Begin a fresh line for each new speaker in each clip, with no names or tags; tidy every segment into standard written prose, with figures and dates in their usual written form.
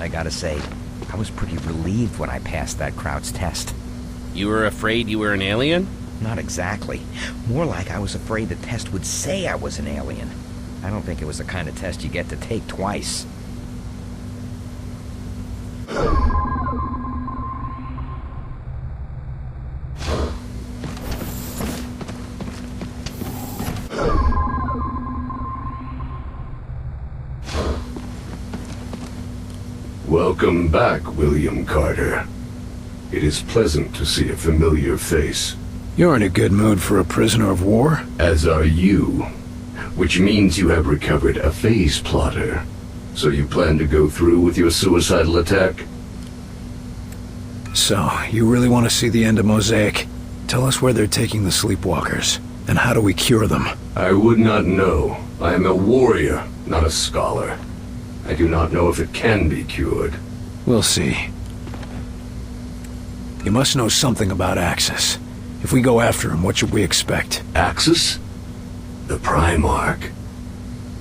I gotta say, I was pretty relieved when I passed that Kraut's test.
You were afraid you were an alien?
Not exactly. More like I was afraid the test would say I was an alien. I don't think it was the kind of test you get to take twice.
Welcome back, William Carter. It is pleasant to see a familiar face.
You're in a good mood for a prisoner of war?
As are you. Which means you have recovered a phase plotter. So you plan to go through with your suicidal attack?
So, you really want to see the end of Mosaic? Tell us where they're taking the sleepwalkers, and how do we cure them?
I would not know. I am a warrior, not a scholar. I do not know if it can be cured.
We'll see. You must know something about Axis. If we go after him, what should we expect?
Axis? The Primarch.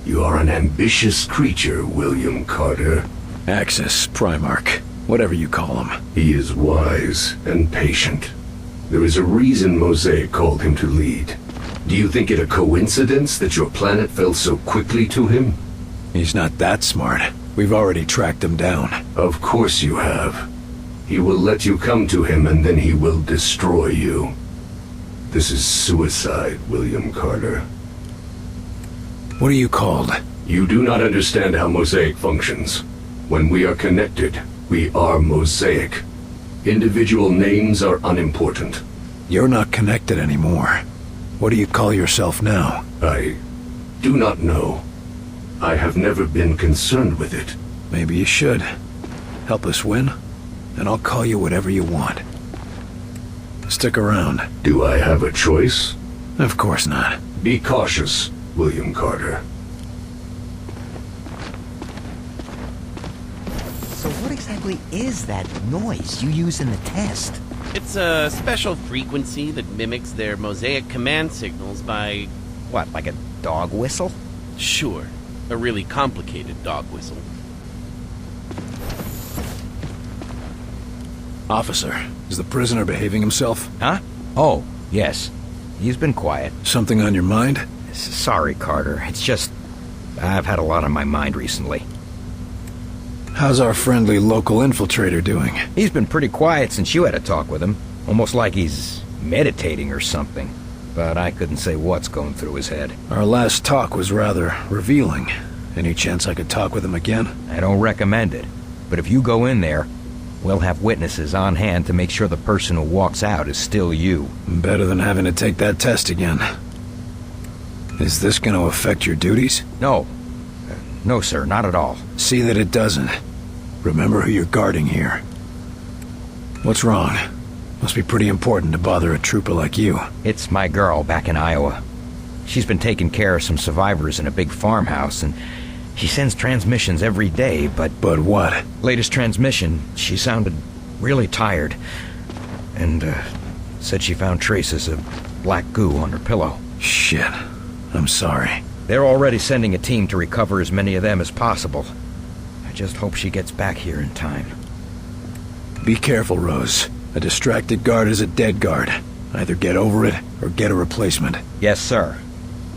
You are an ambitious creature, William Carter.
Axis, Primarch, whatever you call him.
He is wise and patient. There is a reason Mosaic called him to lead. Do you think it a coincidence that your planet fell so quickly to him?
He's not that smart. We've already tracked him down.
Of course you have. He will let you come to him and then he will destroy you. This is suicide, William Carter.
What are you called?
You do not understand how Mosaic functions. When we are connected, we are Mosaic. Individual names are unimportant.
You're not connected anymore. What do you call yourself now?
I do not know. I have never been concerned with it.
Maybe you should. Help us win, and I'll call you whatever you want. Stick around.
Do I have a choice?
Of course not.
Be cautious, William Carter.
So what exactly is that noise you use in the test?
It's a special frequency that mimics their Mosaic command signals by...
What, like a dog whistle?
Sure, a really complicated dog whistle.
Officer, is the prisoner behaving himself?
Huh? Oh, yes. He's been quiet.
Something on your mind?
Sorry, Carter. It's just... I've had a lot on my mind recently.
How's our friendly local infiltrator doing?
He's been pretty quiet since you had a talk with him. Almost like he's meditating or something. But I couldn't say what's going through his head.
Our last talk was rather revealing. Any chance I could talk with him again?
I don't recommend it. But if you go in there, we'll have witnesses on hand to make sure the person who walks out is still you.
Better than having to take that test again. Is this going to affect your duties?
No. No, sir, not at all.
See that it doesn't. Remember who you're guarding here. What's wrong? Must be pretty important to bother a trooper like you.
It's my girl back in Iowa. She's been taking care of some survivors in a big farmhouse, and she sends transmissions every day, but...
But what?
Latest transmission, she sounded really tired, and said she found traces of black goo on her pillow.
Shit. I'm sorry.
They're already sending a team to recover as many of them as possible. I just hope she gets back here in time.
Be careful, Rose. A distracted guard is a dead guard. Either get over it, or get a replacement.
Yes, sir.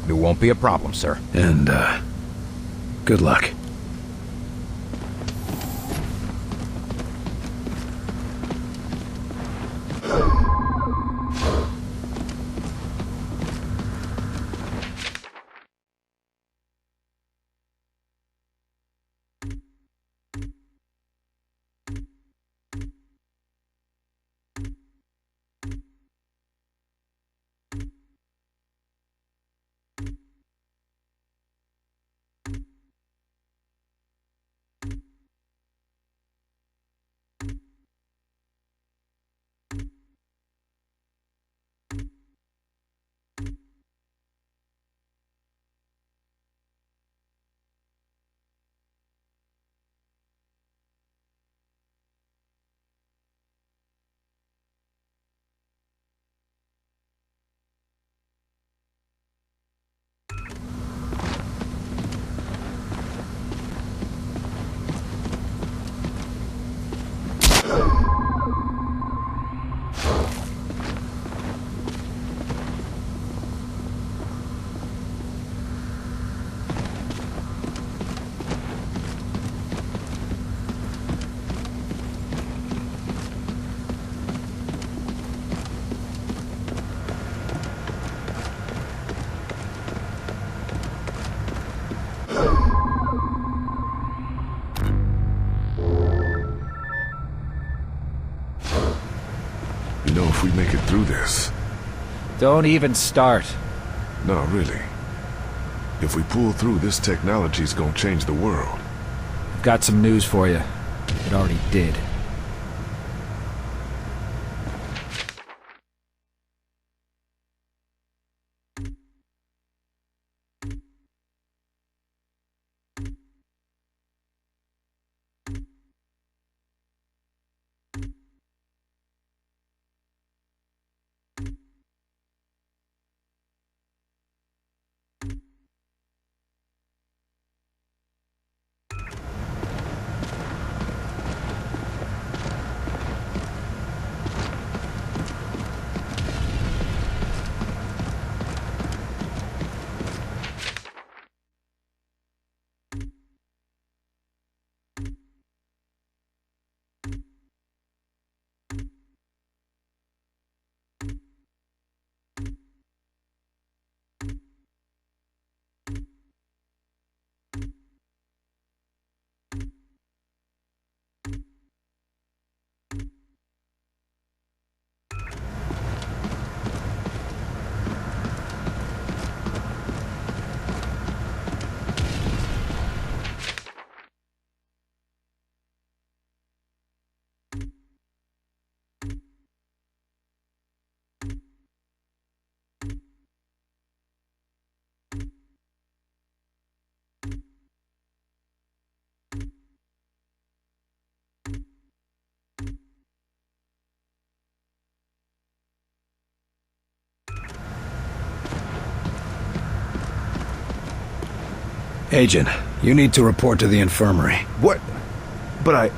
It won't be a problem, sir.
And, good luck.
through this.
Don't even start.
No, really. If we pull through, this technology's gonna change the world.
I've got some news for you. It already did.
Agent, you need to report to the infirmary.
What? But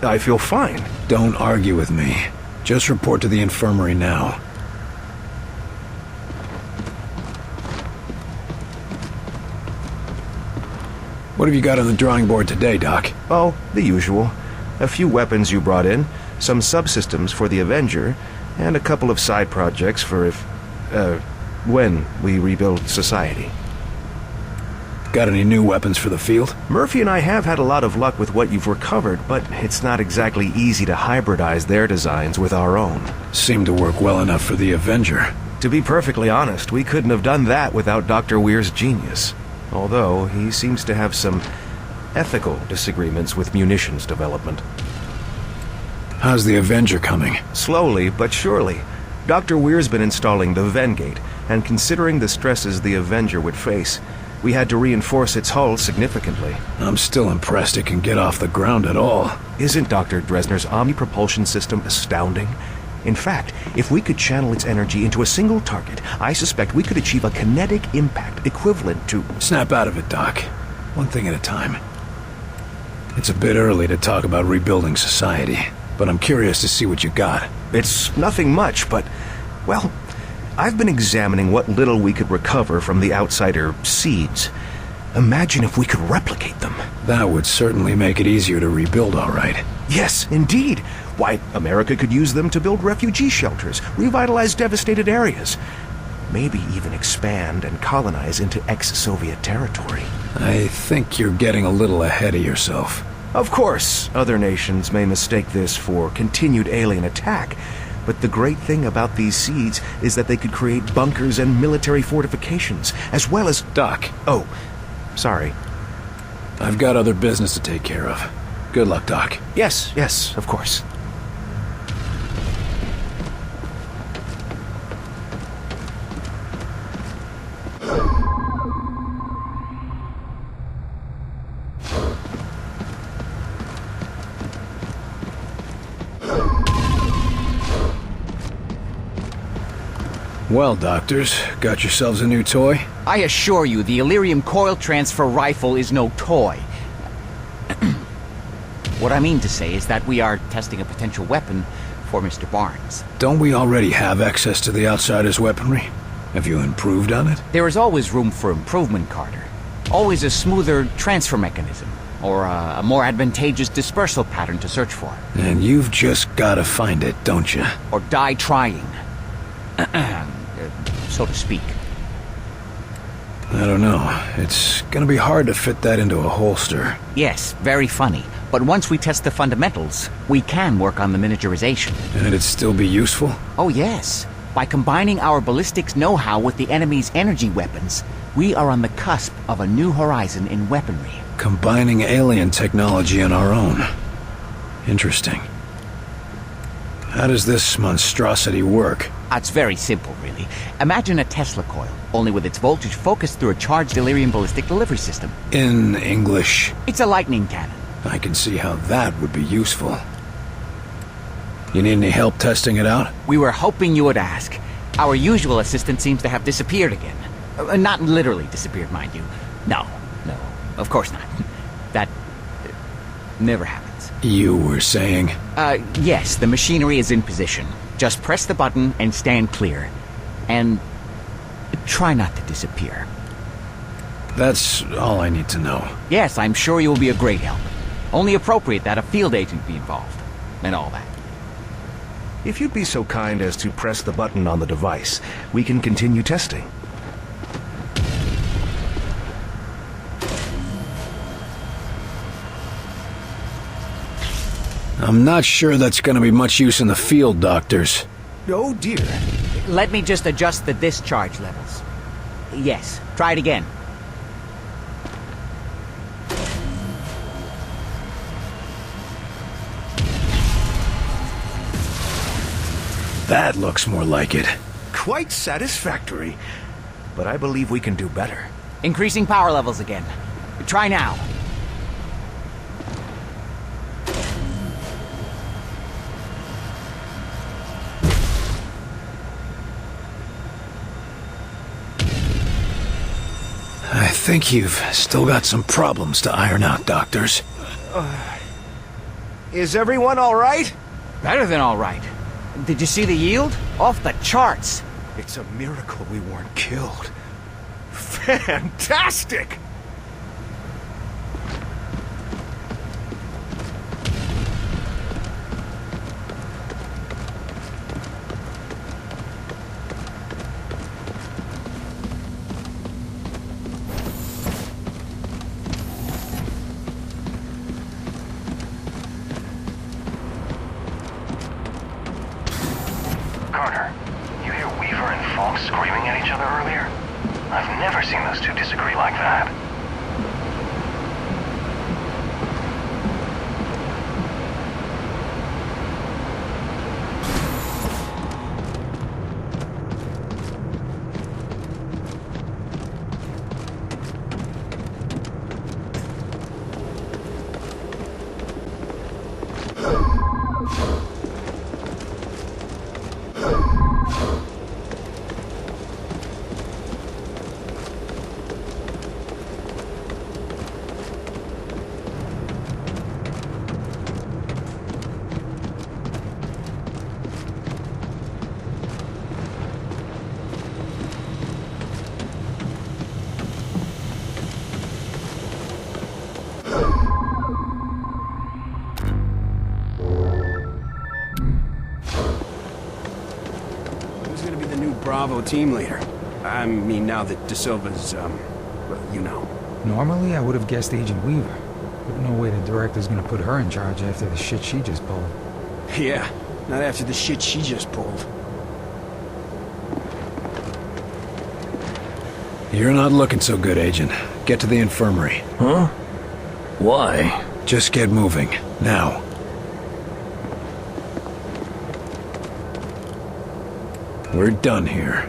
I feel fine.
Don't argue with me. Just report to the infirmary now. What have you got on the drawing board today, Doc?
Oh, the usual. A few weapons you brought in, some subsystems for the Avenger, and a couple of side projects for when we rebuild society.
Got any new weapons for the field?
Murphy and I have had a lot of luck with what you've recovered, but it's not exactly easy to hybridize their designs with our own.
Seemed to work well enough for the Avenger.
To be perfectly honest, we couldn't have done that without Dr. Weir's genius. Although, he seems to have some ethical disagreements with munitions development.
How's the Avenger coming?
Slowly, but surely. Dr. Weir's been installing the Vengate, and considering the stresses the Avenger would face, we had to reinforce its hull significantly.
I'm still impressed it can get off the ground at all.
Isn't Dr. Dresner's omni-propulsion system astounding? In fact, if we could channel its energy into a single target, I suspect we could achieve a kinetic impact equivalent to...
Snap out of it, Doc. One thing at a time. It's a bit early to talk about rebuilding society, but I'm curious to see what you got.
It's nothing much, but, well, I've been examining what little we could recover from the Outsider seeds. Imagine if we could replicate them.
That would certainly make it easier to rebuild, all right.
Yes, indeed. Why, America could use them to build refugee shelters, revitalize devastated areas, maybe even expand and colonize into ex-Soviet territory.
I think you're getting a little ahead of yourself.
Of course, other nations may mistake this for continued alien attack, but the great thing about these seeds is that they could create bunkers and military fortifications, as well as...
Doc.
Oh, sorry.
I've got other business to take care of. Good luck, Doc.
Yes, of course.
Well, doctors, got yourselves a new toy?
I assure you, the Elerium coil transfer rifle is no toy. What I mean to say is that we are testing a potential weapon for Mr. Barnes.
Don't we already have access to the Outsider's weaponry? Have you improved on it?
There is always room for improvement, Carter. Always a smoother transfer mechanism, or a more advantageous dispersal pattern to search for.
And you've just gotta find it, don't you?
Or die trying. So to speak.
I don't know. It's gonna be hard to fit that into a holster.
Yes, very funny. But once we test the fundamentals, we can work on the miniaturization.
And it'd still be useful?
Oh yes. By combining our ballistics know-how with the enemy's energy weapons, we are on the cusp of a new horizon in weaponry.
Combining alien technology and our own. Interesting. How does this monstrosity work?
It's very simple, really. Imagine a Tesla coil, only with its voltage focused through a charged Delirium ballistic delivery system.
In English,
It's a lightning cannon.
I can see how that would be useful. You need any help testing it out?
We were hoping you would ask. Our usual assistant seems to have disappeared again. Not literally disappeared, mind you. No, of course not. That never happens.
You were saying?
Yes, the machinery is in position. Just press the button and stand clear. And try not to disappear.
That's all I need to know.
Yes, I'm sure you will be a great help. Only appropriate that a field agent be involved. And all that.
If you'd be so kind as to press the button on the device, we can continue testing.
I'm not sure that's gonna be much use in the field, doctors.
Oh dear.
Let me just adjust the discharge levels. Yes, try it again.
That looks more like it.
Quite satisfactory. But I believe we can do better.
Increasing power levels again. Try now.
I think you've still got some problems to iron out, doctors.
Is everyone all right?
Better than all right. Did you see the yield? Off the charts.
It's a miracle we weren't killed. Fantastic!
Carter, you hear Weaver and Falk screaming at each other earlier? I've never seen those two disagree like that.
Who's gonna be the new Bravo team leader? I mean, now that De Silva's, well, you know.
Normally, I would have guessed Agent Weaver. But no way the director's gonna put her in charge after the shit she just pulled.
Yeah, not after the shit she just pulled.
You're not looking so good, Agent. Get to the infirmary.
Huh? Why?
Just get moving. Now. We're done here.